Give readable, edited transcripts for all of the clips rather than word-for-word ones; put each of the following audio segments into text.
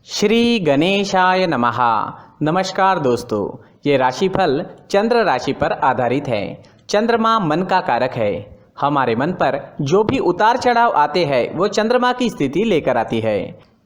श्री गणेशाय नमः। नमस्कार दोस्तों, ये राशिफल चंद्र राशि पर आधारित है। चंद्रमा मन का कारक है। हमारे मन पर जो भी उतार चढ़ाव आते हैं वो चंद्रमा की स्थिति लेकर आती है।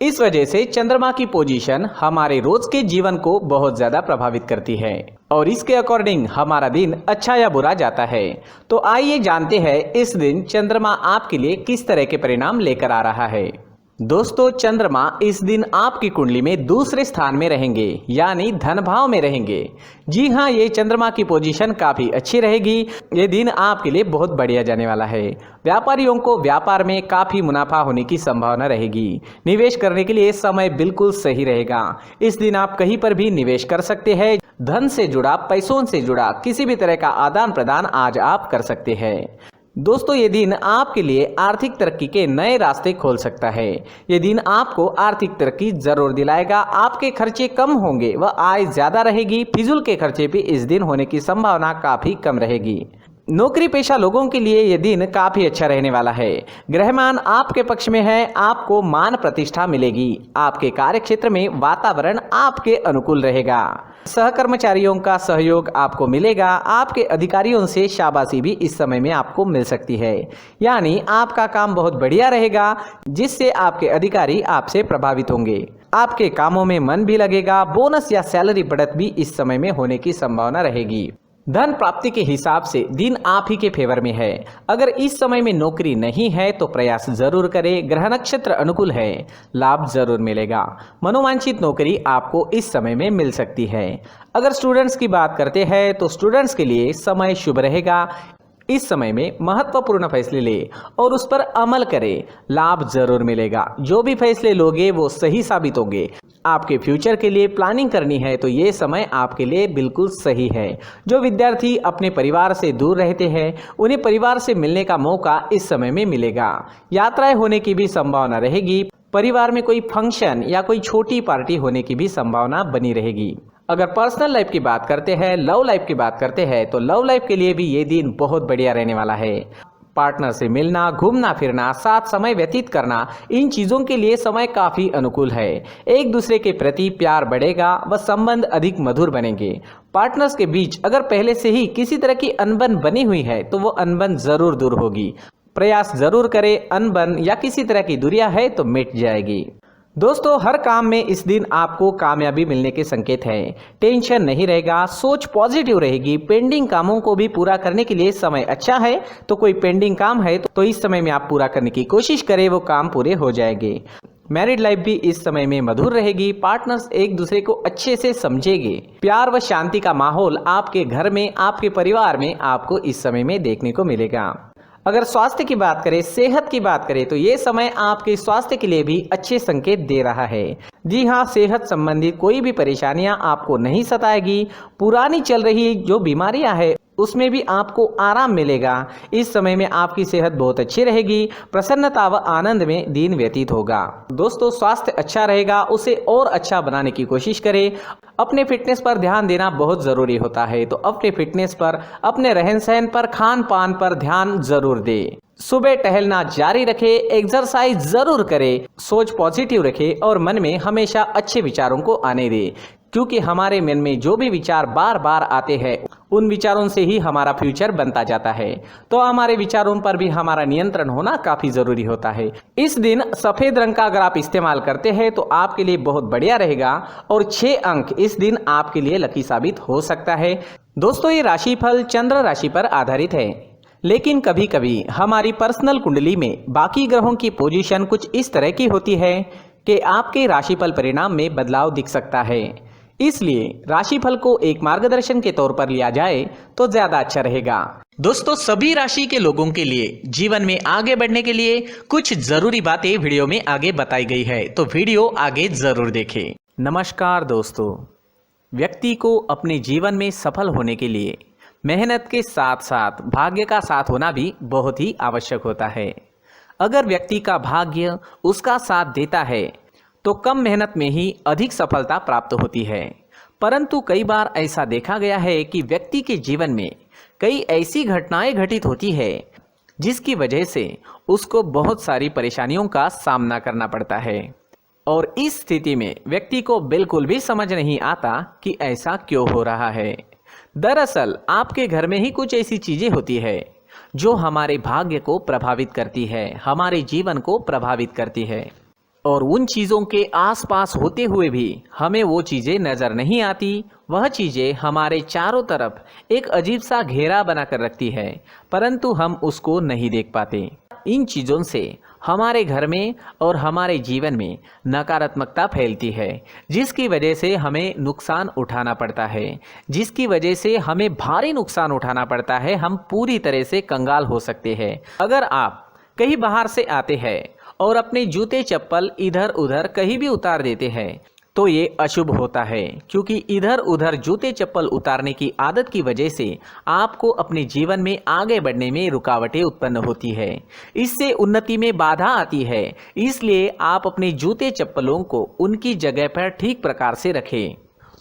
इस वजह से चंद्रमा की पोजीशन हमारे रोज के जीवन को बहुत ज्यादा प्रभावित करती है और इसके अकॉर्डिंग हमारा दिन अच्छा या बुरा जाता है। तो आइए जानते हैं इस दिन चंद्रमा आपके लिए किस तरह के परिणाम लेकर आ रहा है। दोस्तों, चंद्रमा इस दिन आपकी कुंडली में दूसरे स्थान में रहेंगे, यानी धन भाव में रहेंगे। जी हाँ, ये चंद्रमा की पोजीशन काफी अच्छी रहेगी। ये दिन आपके लिए बहुत बढ़िया जाने वाला है। व्यापारियों को व्यापार में काफी मुनाफा होने की संभावना रहेगी। निवेश करने के लिए समय बिल्कुल सही रहेगा। इस दिन आप कहीं पर भी निवेश कर सकते हैं। धन से जुड़ा, पैसों से जुड़ा किसी भी तरह का आदान प्रदान आज आप कर सकते हैं। दोस्तों, ये दिन आपके लिए आर्थिक तरक्की के नए रास्ते खोल सकता है। ये दिन आपको आर्थिक तरक्की जरूर दिलाएगा। आपके खर्चे कम होंगे व आय ज्यादा रहेगी। फिजूल के खर्चे भी इस दिन होने की संभावना काफी कम रहेगी। नौकरी पेशा लोगों के लिए यह दिन काफी अच्छा रहने वाला है। ग्रहमान आपके पक्ष में है। आपको मान प्रतिष्ठा मिलेगी। आपके कार्य क्षेत्र में वातावरण आपके अनुकूल रहेगा। सहकर्मचारियों का सहयोग आपको मिलेगा। आपके अधिकारियों से शाबाशी भी इस समय में आपको मिल सकती है, यानी आपका काम बहुत बढ़िया रहेगा, जिससे आपके अधिकारी आपसे प्रभावित होंगे। आपके कामों में मन भी लगेगा। बोनस या सैलरी बढ़त भी इस समय में होने की संभावना रहेगी। धन प्राप्ति के हिसाब से दिन आप ही के फेवर में है। अगर इस समय में नौकरी नहीं है तो प्रयास जरूर करें। ग्रह नक्षत्र अनुकूल है, लाभ जरूर मिलेगा। मनोवांछित नौकरी आपको इस समय में मिल सकती है। अगर स्टूडेंट्स की बात करते हैं तो स्टूडेंट्स के लिए समय शुभ रहेगा। इस समय में महत्वपूर्ण फैसले ले और उस पर अमल करें, लाभ जरूर मिलेगा। जो भी फैसले लोगे वो सही साबित होंगे। आपके फ्यूचर के लिए प्लानिंग करनी है तो ये समय आपके लिए बिल्कुल सही है। जो विद्यार्थी अपने परिवार से दूर रहते हैं उन्हें परिवार से मिलने का मौका इस समय में मिलेगा। यात्राएं होने की भी संभावना रहेगी। परिवार में कोई फंक्शन या कोई छोटी पार्टी होने की भी संभावना बनी रहेगी। अगर पर्सनल लाइफ की बात करते हैं, लव लाइफ की बात करते हैं तो लव लाइफ के लिए भी ये दिन बहुत बढ़िया रहने वाला है। पार्टनर से मिलना, घूमना फिरना, साथ समय व्यतीत करना, इन चीजों के लिए समय काफी अनुकूल है। एक दूसरे के प्रति प्यार बढ़ेगा व संबंध अधिक मधुर बनेंगे। पार्टनर्स के बीच अगर पहले से ही किसी तरह की अनबन बनी हुई है तो वो अनबन जरूर दूर होगी। प्रयास जरूर करें। अनबन या किसी तरह की दूरियां है तो मिट जाएगी। दोस्तों, हर काम में इस दिन आपको कामयाबी मिलने के संकेत हैं। टेंशन नहीं रहेगा, सोच पॉजिटिव रहेगी। पेंडिंग कामों को भी पूरा करने के लिए समय अच्छा है। तो कोई पेंडिंग काम है तो इस समय में आप पूरा करने की कोशिश करें, वो काम पूरे हो जाएंगे। मैरिड लाइफ भी इस समय में मधुर रहेगी। पार्टनर्स एक दूसरे को अच्छे से समझेंगे। प्यार व शांति का माहौल आपके घर में, आपके परिवार में आपको इस समय में देखने को मिलेगा। अगर स्वास्थ्य की बात करें, सेहत की बात करें तो ये समय आपके स्वास्थ्य के लिए भी अच्छे संकेत दे रहा है। जी हाँ, सेहत संबंधित कोई भी परेशानियां आपको नहीं सताएगी। पुरानी चल रही जो बीमारियां हैं उसमें भी आपको आराम मिलेगा। इस समय में आपकी सेहत बहुत अच्छी रहेगी। प्रसन्नता व आनंद में दिन व्यतीत होगा। दोस्तों, स्वास्थ्य अच्छा रहेगा, उसे और अच्छा बनाने की कोशिश करें। अपने फिटनेस पर ध्यान देना बहुत जरूरी होता है, तो अपने फिटनेस पर, अपने रहन सहन पर, खान पान पर ध्यान जरूर दें। सुबह टहलना जारी रखें, एक्सरसाइज जरूर करें, सोच पॉजिटिव रखें और मन में हमेशा अच्छे विचारों को आने दें, क्योंकि हमारे मन में जो भी विचार बार बार आते हैं उन विचारों से ही हमारा फ्यूचर बनता जाता है। तो हमारे विचारों पर भी हमारा नियंत्रण होना काफी जरूरी होता है। इस दिन सफेद रंग का अगर आप इस्तेमाल करते हैं तो आपके लिए बहुत बढ़िया रहेगा और 6 अंक इस दिन आपके लिए लकी साबित हो सकता है। दोस्तों, ये राशिफल चंद्र राशि पर आधारित है, लेकिन कभी कभी हमारी पर्सनल कुंडली में बाकी ग्रहों की पोजीशन कुछ इस तरह की होती है कि आपके राशिफल परिणाम में बदलाव दिख सकता है। इसलिए राशिफल को एक मार्गदर्शन के तौर पर लिया जाए तो ज्यादा अच्छा रहेगा। दोस्तों, सभी राशि के लोगों के लिए जीवन में आगे बढ़ने के लिए कुछ जरूरी बातें वीडियो में आगे बताई गई है, तो वीडियो आगे जरूर देखें। नमस्कार दोस्तों, व्यक्ति को अपने जीवन में सफल होने के लिए मेहनत के साथ साथ भाग्य का साथ होना भी बहुत ही आवश्यक होता है। अगर व्यक्ति का भाग्य उसका साथ देता है तो कम मेहनत में ही अधिक सफलता प्राप्त होती है। परंतु कई बार ऐसा देखा गया है कि व्यक्ति के जीवन में कई ऐसी घटनाएं घटित होती है जिसकी वजह से उसको बहुत सारी परेशानियों का सामना करना पड़ता है। और इस स्थिति में व्यक्ति को बिल्कुल भी समझ नहीं आता कि ऐसा क्यों हो रहा है। दरअसल आपके घर में ही कुछ ऐसी चीजें होती है जो हमारे भाग्य को प्रभावित करती है, हमारे जीवन को प्रभावित करती है, और उन चीज़ों के आसपास होते हुए भी हमें वो चीज़ें नज़र नहीं आती। वह चीज़ें हमारे चारों तरफ एक अजीब सा घेरा बनाकर रखती है, परंतु हम उसको नहीं देख पाते। इन चीज़ों से हमारे घर में और हमारे जीवन में नकारात्मकता फैलती है, जिसकी वजह से हमें नुकसान उठाना पड़ता है, जिसकी वजह से हमें भारी नुकसान उठाना पड़ता है। हम पूरी तरह से कंगाल हो सकते हैं। अगर आप कहीं बाहर से आते हैं और अपने जूते चप्पल इधर उधर कहीं भी उतार देते हैं तो ये अशुभ होता है, क्योंकि इधर उधर जूते चप्पल उतारने की आदत की वजह से आपको अपने जीवन में आगे बढ़ने में रुकावटें उत्पन्न होती है। इससे उन्नति में बाधा आती है। इसलिए आप अपने जूते चप्पलों को उनकी जगह पर ठीक प्रकार से रखें।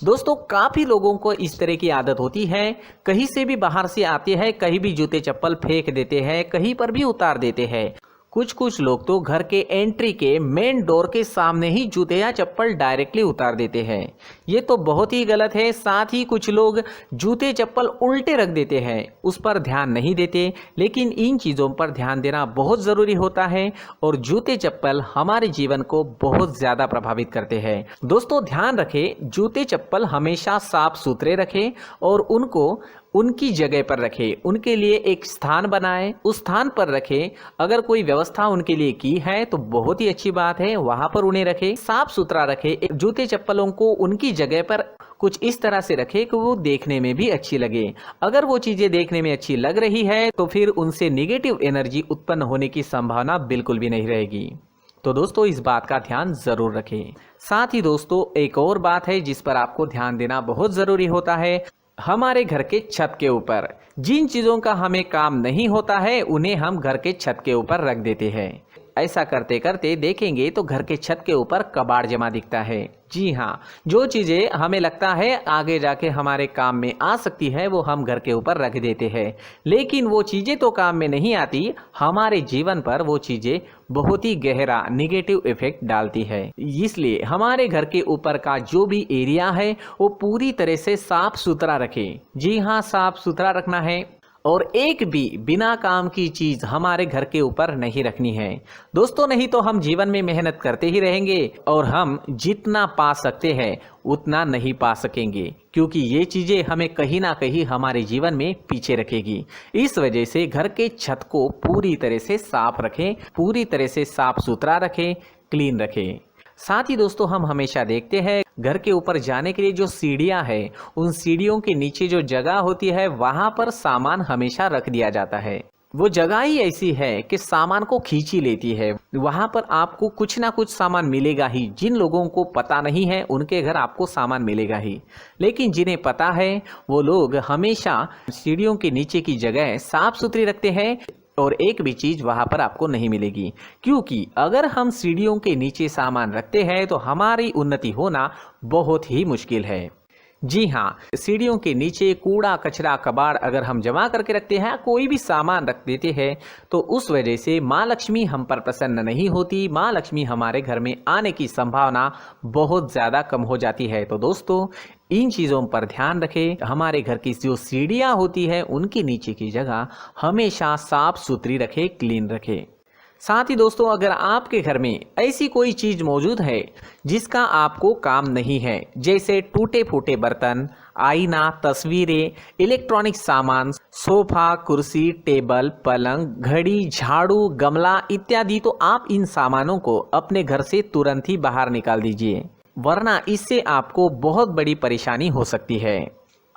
दोस्तों, काफ़ी लोगों को इस तरह की आदत होती है, कहीं से भी बाहर से आते हैं, कहीं भी जूते चप्पल फेंक देते हैं, कहीं पर भी उतार देते हैं। कुछ लोग तो घर के एंट्री के मेन डोर के सामने ही जूते या चप्पल डायरेक्टली उतार देते हैं। ये तो बहुत ही गलत है। साथ ही कुछ लोग जूते चप्पल उल्टे रख देते हैं, उस पर ध्यान नहीं देते। लेकिन इन चीज़ों पर ध्यान देना बहुत ज़रूरी होता है और जूते चप्पल हमारे जीवन को बहुत ज़्यादा प्रभावित करते हैं। दोस्तों, ध्यान रखें, जूते चप्पल हमेशा साफ सुथरे रखें और उनको उनकी जगह पर रखें। उनके लिए एक स्थान बनाएं, उस स्थान पर रखें। अगर कोई व्यवस्था उनके लिए की है तो बहुत ही अच्छी बात है, वहां पर उन्हें रखें, साफ सुथरा रखें। जूते चप्पलों को उनकी जगह पर कुछ इस तरह से रखें कि वो देखने में भी अच्छी लगे। अगर वो चीजें देखने में अच्छी लग रही है तो फिर उनसे निगेटिव एनर्जी उत्पन्न होने की संभावना बिल्कुल भी नहीं रहेगी। तो दोस्तों, इस बात का ध्यान जरूर रखें। साथ ही दोस्तों, एक और बात है जिस पर आपको ध्यान देना बहुत जरूरी होता है। हमारे घर के छत के ऊपर जिन चीज़ों का हमें काम नहीं होता है उन्हें हम घर के छत के ऊपर रख देते हैं। ऐसा करते करते देखेंगे तो घर के छत के ऊपर कबाड़ जमा दिखता है। जी हाँ, जो चीज़ें हमें लगता है आगे जाके हमारे काम में आ सकती है वो हम घर के ऊपर रख देते हैं, लेकिन वो चीज़ें तो काम में नहीं आती। हमारे जीवन पर वो चीज़ें बहुत ही गहरा निगेटिव इफेक्ट डालती है। इसलिए हमारे घर के ऊपर का जो भी एरिया है वो पूरी तरह से साफ सुथरा रखें। जी हाँ, साफ सुथरा रखना है और एक भी बिना काम की चीज हमारे घर के ऊपर नहीं रखनी है। दोस्तों, नहीं तो हम जीवन में मेहनत करते ही रहेंगे और हम जितना पा सकते हैं उतना नहीं पा सकेंगे, क्योंकि ये चीजें हमें कहीं ना कहीं हमारे जीवन में पीछे रखेगी। इस वजह से घर के छत को पूरी तरह से साफ रखें, पूरी तरह से साफ सुथरा रखें, क्लीन रखें। साथ ही दोस्तों, हम हमेशा देखते हैं घर के ऊपर जाने के लिए जो सीढ़ियां हैं, उन सीढ़ियों के नीचे जो जगह होती है वहां पर सामान हमेशा रख दिया जाता है। वो जगह ही ऐसी है कि सामान को खींची लेती है। वहां पर आपको कुछ ना कुछ सामान मिलेगा ही। जिन लोगों को पता नहीं है उनके घर आपको सामान मिलेगा ही, लेकिन जिन्हें पता है वो लोग हमेशा सीढ़ियों के नीचे की जगह साफ सुथरी रखते हैं और एक भी चीज वहां पर आपको नहीं मिलेगी। क्योंकि अगर हम सीढ़ियों के नीचे सामान रखते हैं तो हमारी उन्नति होना बहुत ही मुश्किल है। जी हाँ, सीढ़ियों के नीचे कूड़ा कचरा कबाड़ अगर हम जमा करके रखते हैं, कोई भी सामान रख देते हैं, तो उस वजह से माँ लक्ष्मी हम पर प्रसन्न नहीं होती। माँ लक्ष्मी हमारे घर में आने की संभावना बहुत ज़्यादा कम हो जाती है। तो दोस्तों, इन चीज़ों पर ध्यान रखें। हमारे घर की जो सीढ़ियाँ होती है उनके नीचे की जगह हमेशा साफ सुथरी रखें, क्लीन रखें। साथ ही दोस्तों, अगर आपके घर में ऐसी कोई चीज मौजूद है जिसका आपको काम नहीं है, जैसे टूटे फूटे बर्तन, आईना, तस्वीरें, इलेक्ट्रॉनिक सामान, सोफा, कुर्सी, टेबल, पलंग, घड़ी, झाड़ू, गमला इत्यादि, तो आप इन सामानों को अपने घर से तुरंत ही बाहर निकाल दीजिए, वरना इससे आपको बहुत बड़ी परेशानी हो सकती है।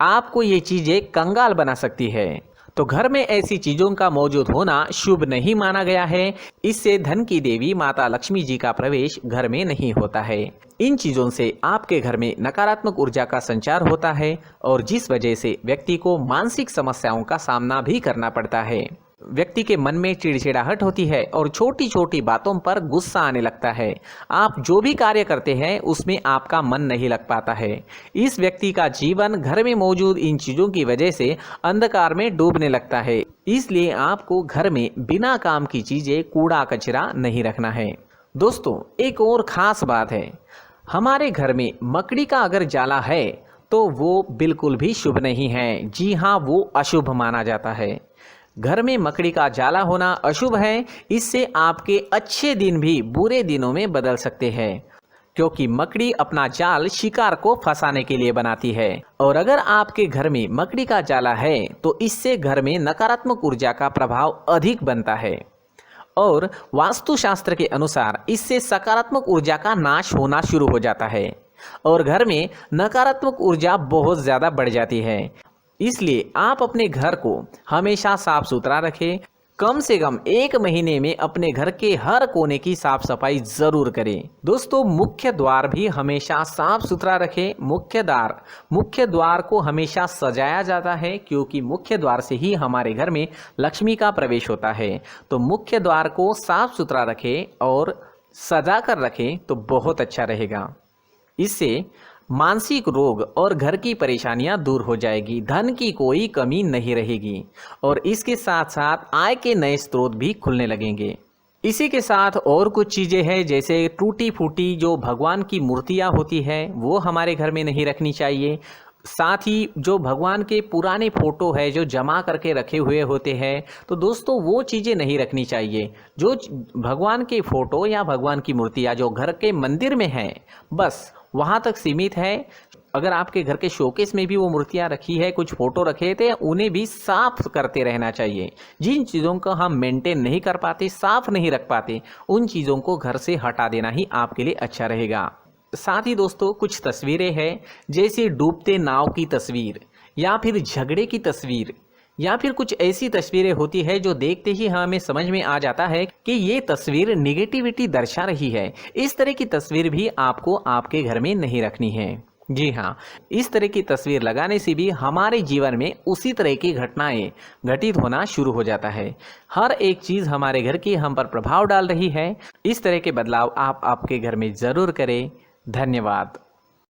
आपको ये चीजें कंगाल बना सकती है। तो घर में ऐसी चीजों का मौजूद होना शुभ नहीं माना गया है। इससे धन की देवी माता लक्ष्मी जी का प्रवेश घर में नहीं होता है। इन चीजों से आपके घर में नकारात्मक ऊर्जा का संचार होता है और जिस वजह से व्यक्ति को मानसिक समस्याओं का सामना भी करना पड़ता है। व्यक्ति के मन में चिड़चिड़ाहट होती है और छोटी छोटी बातों पर गुस्सा आने लगता है। आप जो भी कार्य करते हैं उसमें आपका मन नहीं लग पाता है। इस व्यक्ति का जीवन घर में मौजूद इन चीज़ों की वजह से अंधकार में डूबने लगता है। इसलिए आपको घर में बिना काम की चीज़ें, कूड़ा कचरा नहीं रखना है। दोस्तों, एक और ख़ास बात है, हमारे घर में मकड़ी का अगर जाला है तो वो बिल्कुल भी शुभ नहीं है। जी हाँ, वो अशुभ माना जाता है। घर में मकड़ी का जाला होना अशुभ है। इससे आपके अच्छे दिन भी बुरे दिनों में बदल सकते हैं, क्योंकि मकड़ी अपना जाल शिकार को फंसाने के लिए बनाती है। और अगर आपके घर में मकड़ी का जाला है तो इससे घर में नकारात्मक ऊर्जा का प्रभाव अधिक बनता है और वास्तुशास्त्र के अनुसार इससे सकारात्मक ऊर्जा का नाश होना शुरू हो जाता है और घर में नकारात्मक ऊर्जा बहुत ज़्यादा बढ़ जाती है। इसलिए आप अपने घर को हमेशा साफ सुथरा रखें। कम से कम 1 महीने में अपने घर के हर कोने की साफ सफाई जरूर करें। दोस्तों, मुख्य द्वार भी हमेशा साफ सुथरा रखें। मुख्य द्वार को हमेशा सजाया जाता है, क्योंकि मुख्य द्वार से ही हमारे घर में लक्ष्मी का प्रवेश होता है। तो मुख्य द्वार को साफ सुथरा रखें और सजा कर रखें तो बहुत अच्छा रहेगा। इससे मानसिक रोग और घर की परेशानियां दूर हो जाएगी, धन की कोई कमी नहीं रहेगी और इसके साथ साथ आय के नए स्रोत भी खुलने लगेंगे। इसी के साथ और कुछ चीज़ें हैं, जैसे टूटी फूटी जो भगवान की मूर्तियां होती है वो हमारे घर में नहीं रखनी चाहिए। साथ ही जो भगवान के पुराने फोटो है जो जमा करके रखे हुए होते हैं, तो दोस्तों वो चीज़ें नहीं रखनी चाहिए। जो भगवान के फोटो या भगवान की मूर्तियाँ जो घर के मंदिर में हैं, बस वहाँ तक सीमित है। अगर आपके घर के शोकेस में भी वो मूर्तियाँ रखी है, कुछ फोटो रखे थे, उन्हें भी साफ करते रहना चाहिए। जिन चीज़ों को हम मेंटेन नहीं कर पाते, साफ नहीं रख पाते, उन चीज़ों को घर से हटा देना ही आपके लिए अच्छा रहेगा। साथ ही दोस्तों, कुछ तस्वीरें हैं, जैसे डूबते नाव की तस्वीर या फिर झगड़े की तस्वीर या फिर कुछ ऐसी तस्वीरें होती है जो देखते ही हमें समझ में आ जाता है कि ये तस्वीर निगेटिविटी दर्शा रही है। इस तरह की तस्वीर भी आपको आपके घर में नहीं रखनी है। जी हाँ, इस तरह की तस्वीर लगाने से भी हमारे जीवन में उसी तरह की घटनाएं घटित होना शुरू हो जाता है। हर एक चीज़ हमारे घर की हम पर प्रभाव डाल रही है। इस तरह के बदलाव आप आपके घर में ज़रूर करें। धन्यवाद।